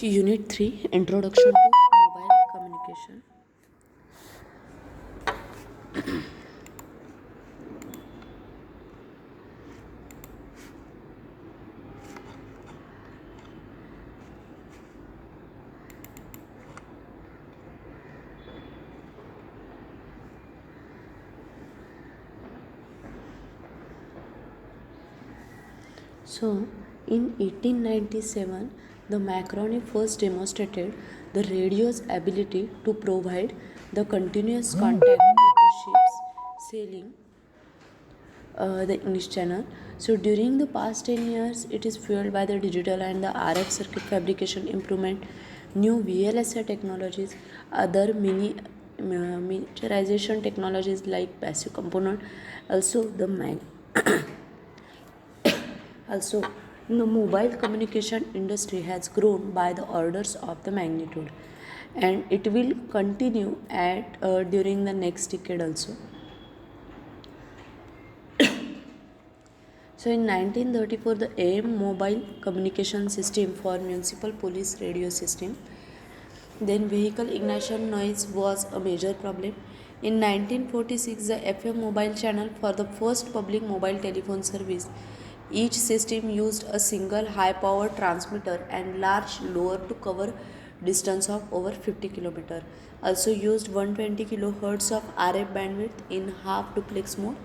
Unit 3, Introduction to Mobile Communication. So, in 1897, the Marconi first demonstrated the radio's ability to provide the continuous contact with the ships sailing the English Channel. So, during the past 10 years, it is fueled by the digital and the RF circuit fabrication improvement, new VLSI technologies, other miniaturization technologies like passive component, also the also, the mobile communication industry has grown by the orders of the magnitude, and it will continue at during the next decade also. So, in 1934, the AM mobile communication system for municipal police radio system. Then, vehicle ignition noise was a major problem. In 1946, the FM mobile channel for the first public mobile telephone service. Each system used a single high power transmitter and large lower to cover distance of over 50 km. Also used 120 kHz of RF bandwidth in half duplex mode.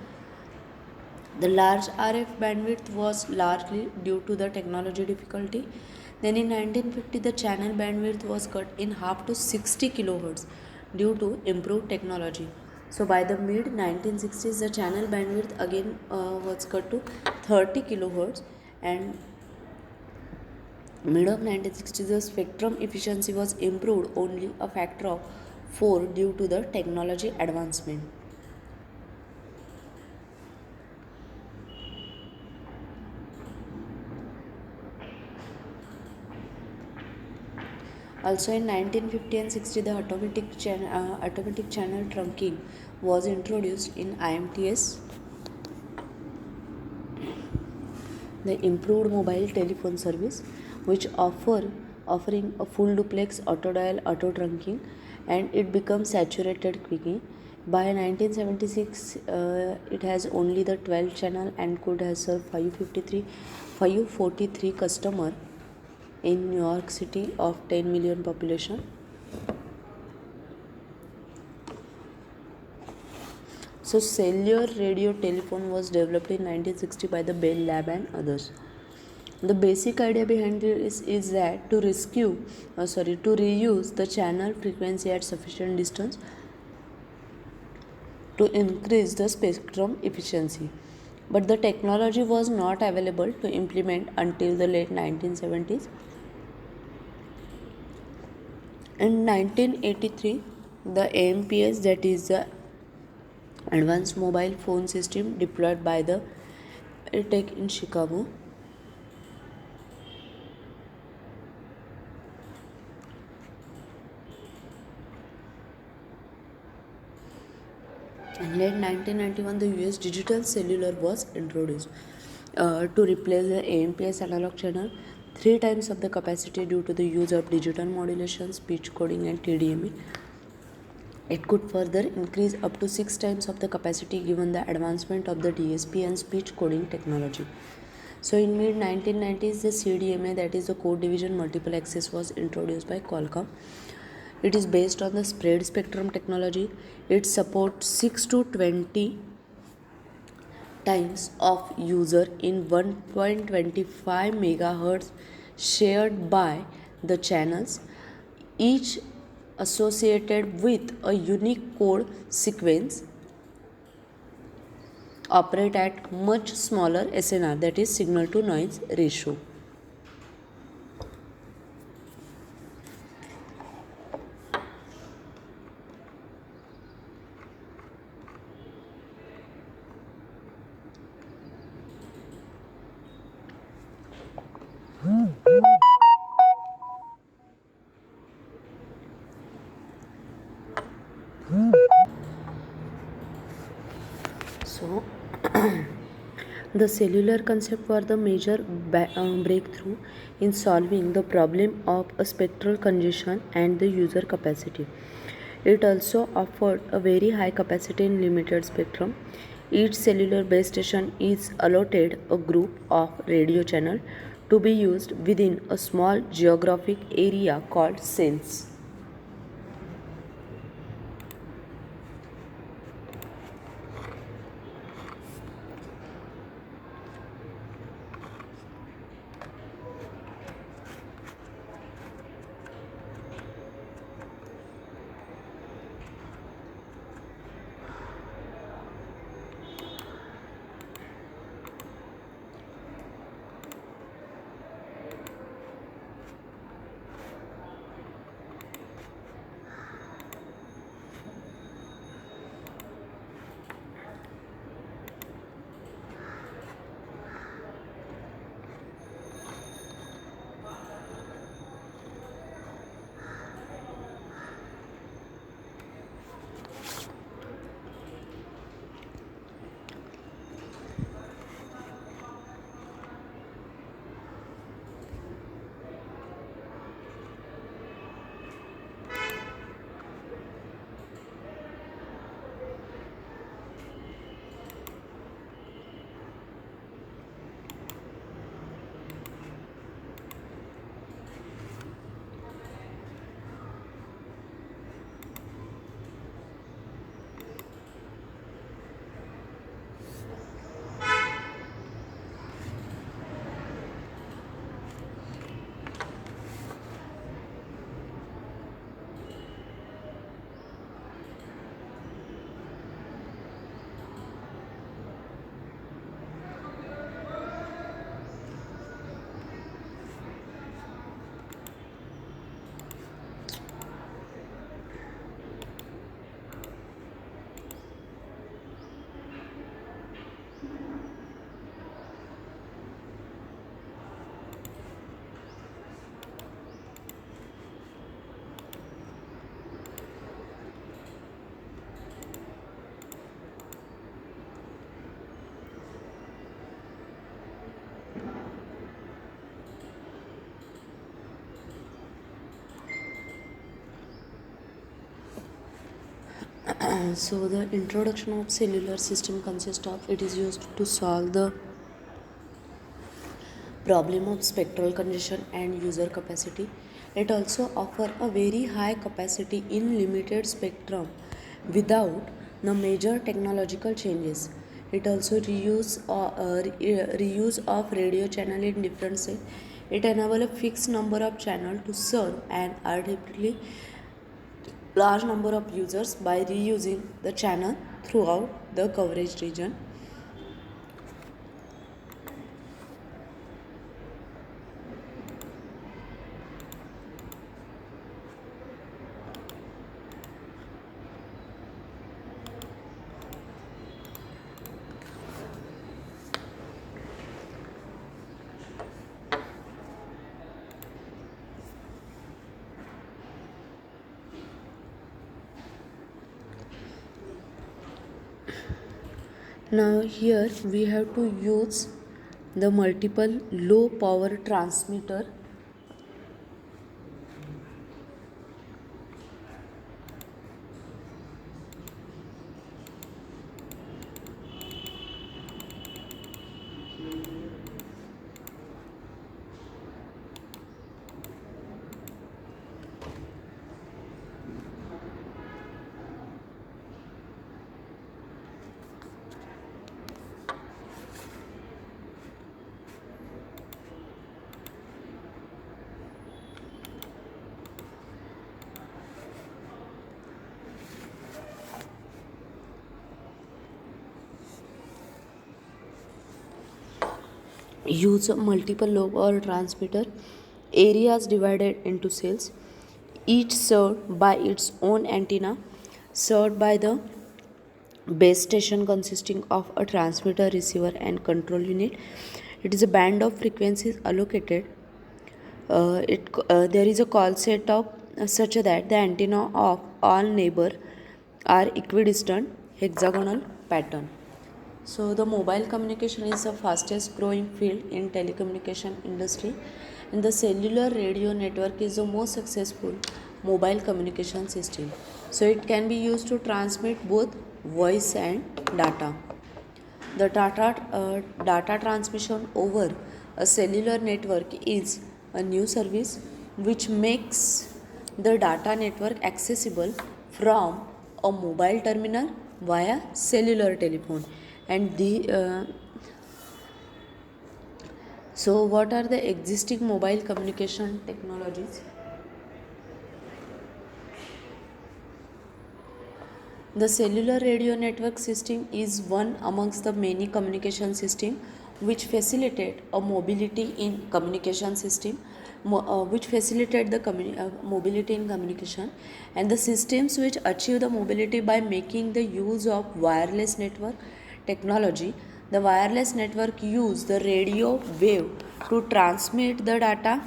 The large RF bandwidth was largely due to the technology difficulty. Then in 1950, the channel bandwidth was cut in half to 60 kHz due to improved technology. So by the mid 1960s, the channel bandwidth again was cut to 30 kHz, and mid of 1960s, the spectrum efficiency was improved only a factor of 4 due to the technology advancement. Also in 1950 and 60, the automatic channel trunking was introduced in IMTS. The improved mobile telephone service, which offering a full duplex auto dial auto trunking, and it becomes saturated quickly. By 1976, it has only the 12 channel and could have served 543 customer in New York City of 10 million population. So cellular radio telephone was developed in 1960 by the Bell Lab and others. The basic idea behind this is that to reuse the channel frequency at sufficient distance to increase the spectrum efficiency. But the technology was not available to implement until the late 1970s. In 1983, the AMPS, that is the Advanced Mobile Phone System, deployed by the AirTech in Chicago. In late 1991, the US digital cellular was introduced to replace the AMPS analog channel, 3 times of the capacity due to the use of digital modulation, speech coding, and TDMA. It could further increase up to 6 times of the capacity given the advancement of the DSP and speech coding technology. So in mid 1990s, the CDMA, that is the Code Division Multiple Access, was introduced by Qualcomm. It is based on the spread spectrum technology. It supports 6 to 20 times of user in 1.25 megahertz shared by the channels, each associated with a unique code sequence, operate at much smaller SNR, that is signal to noise ratio. So The cellular concept was the major breakthrough in solving the problem of a spectral congestion and the user capacity. It also offered a very high capacity in limited spectrum. Each cellular base station is allotted a group of radio channel to be used within a small geographic area called cells. So the introduction of cellular system consists of it is used to solve the problem of spectral congestion and user capacity. It also offers a very high capacity in limited spectrum without the major technological changes. It also reuse of radio channel in different set. It enables a fixed number of channel to serve an arbitrarily large number of users by reusing the channel throughout the coverage region. Now here we have to use the multiple low power transmitter. Use multiple low power transmitter areas divided into cells, each served by its own antenna, served by the base station consisting of a transmitter, receiver, and control unit. It is a band of frequencies allocated. There is a call set of such that the antenna of all neighbor are equidistant hexagonal pattern. So the mobile communication is the fastest growing field in telecommunication industry, and the cellular radio network is the most successful mobile communication system. So it can be used to transmit both voice and data. The data transmission over a cellular network is a new service which makes the data network accessible from a mobile terminal via cellular telephone. And so, what are the existing mobile communication technologies? The cellular radio network system is one amongst the many communication systems which facilitate a mobility in communication system, which facilitate the mobility in communication, and the systems which achieve the mobility by making the use of wireless network technology. The wireless network use the radio wave to transmit the data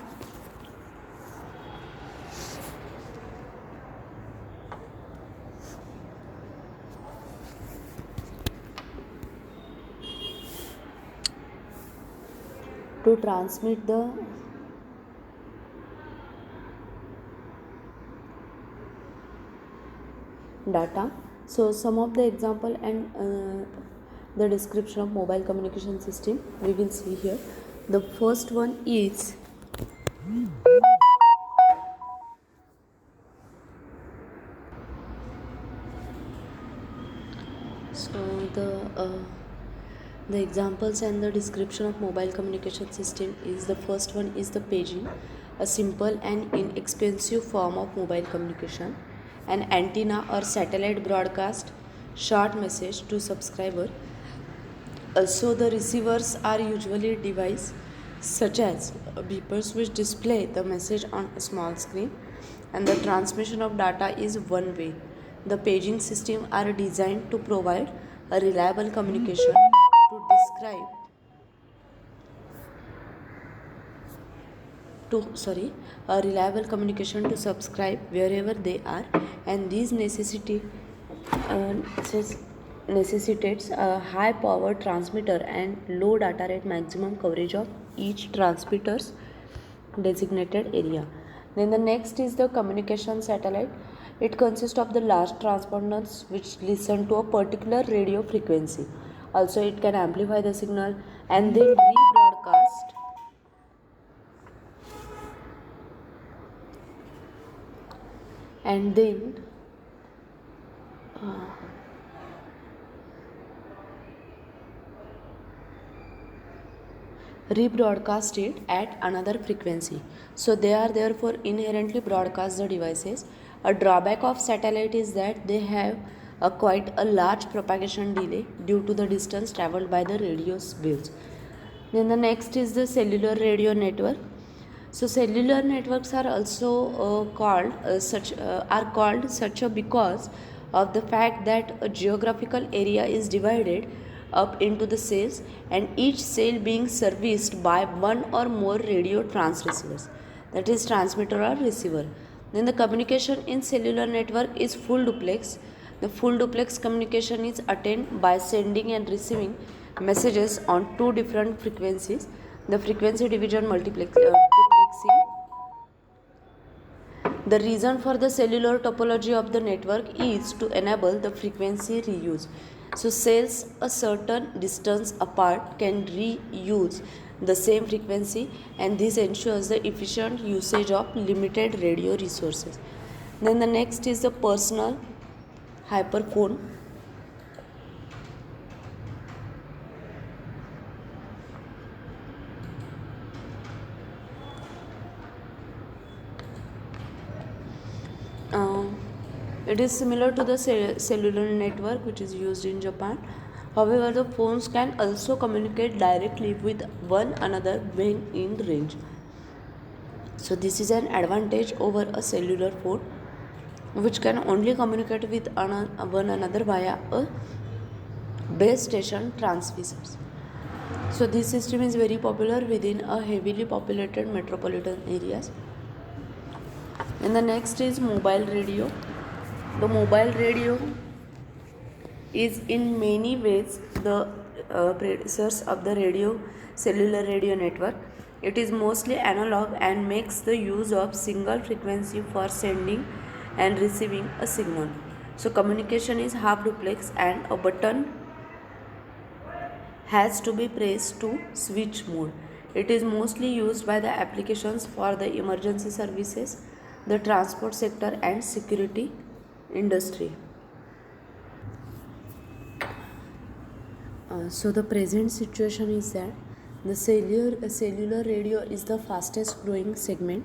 to transmit the data. So some of the example and the description of mobile communication system we will see here. The first one is so the examples and the description of mobile communication system is the first one is the paging, a simple and inexpensive form of mobile communication, an antenna or satellite broadcast short message to subscriber. Also, the receivers are usually devices such as beepers which display the message on a small screen, and the transmission of data is one way. The paging system are designed to provide a reliable communication to describe a reliable communication to subscribe wherever they are, and these uh, necessitates a high power transmitter and low data rate, maximum coverage of each transmitter's designated area. Then the next is the communication satellite. It consists of the large transponders which listen to a particular radio frequency. Also, it can amplify the signal and then rebroadcast and then rebroadcast it at another frequency. So they are therefore inherently broadcast the devices. A drawback of satellite is that they have quite a large propagation delay due to the distance traveled by the radio waves. Then the next is the cellular radio network. So cellular networks are also called such because of the fact that a geographical area is divided up into the cells, and each cell being serviced by one or more radio transceivers, that is transmitter or receiver. Then the communication in cellular network is full duplex. The full duplex communication is attained by sending and receiving messages on two different frequencies. The frequency division duplexing. The reason for the cellular topology of the network is to enable the frequency reuse. So cells a certain distance apart can reuse the same frequency, and this ensures the efficient usage of limited radio resources. Then the next is the personal hyperphone. It is similar to the cellular network which is used in Japan. However, the phones can also communicate directly with one another when in range. So this is an advantage over a cellular phone which can only communicate with one another via a base station transceivers. So this system is very popular within a heavily populated metropolitan areas. And the next is mobile radio. The mobile radio is in many ways the predecessors of the cellular radio network. It is mostly analog and makes the use of single frequency for sending and receiving a signal. So communication is half duplex and a button has to be pressed to switch mode. It is mostly used by the applications for the emergency services, the transport sector and security industry. So the present situation is that the cellular radio is the fastest growing segment